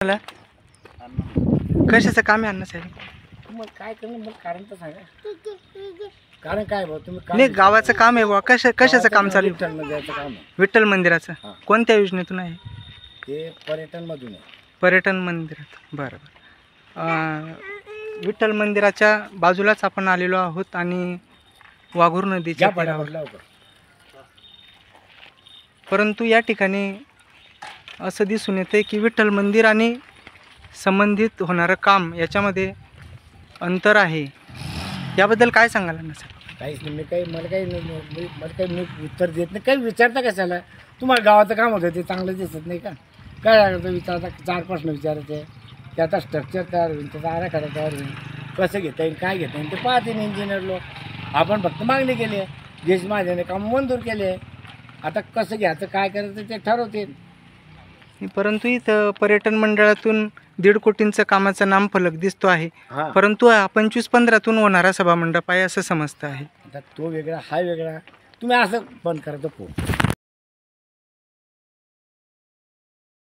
मला कशाचं काम आहे अण्णासाहेब? मग काय करणं, मग कारण तर सांगा. कारण काय भाऊ, तुम्ही नाही, गावाचं काम आहे बुवा. कशाचं काम चालू आहे? विठ्ठलमध्ये जायचं काम आहे. विठ्ठल मंदिराचं. हां. कोणत्या योजनेतून आहे? ते पर्यटनमधून आहे. पर्यटन मंदिरात. बरं विठ्ठल मंदिराच्या बाजूलाच आपण आलेलो आहोत आणि वाघूर नदीच्या तीरावर. परंतु या ठिकाणी असं दिसून येते की विठ्ठल मंदिर आणि संबंधित होणारं काम याच्यामध्ये अंतर आहे. याबद्दल काय सांगाल ना सर? काहीच नाही. मला काही उत्तर देत नाही. काही विचारता कशाला? तुम्हाला गावाचं काम होतं ते चांगलं दिसत नाही का? काय लागतं विचारता? 4 प्रश्न विचारायचे. त्याचा स्ट्रक्चर तयार होईल, त्याचा आराखडा तयार होईल, कसं घेता येईल, काय घेता येईल ते पाहते ना इंजिनियर लोक. आपण फक्त मागणी केली आहे, देश माझ्याने काम मंजूर केले. आता कसं घ्यायचं, काय करायचं ते ठरवते. परंतु इथं पर्यटन मंडळातून 1.5 कोटींचं कामाचा नामफलक दिसतो आहे. हां, परंतु 25-15तून होणारा सभामंडप आहे असं समजतं आहे. आता तो वेगळा, हा वेगळा. तुम्ही असं बंद करा तो फोन.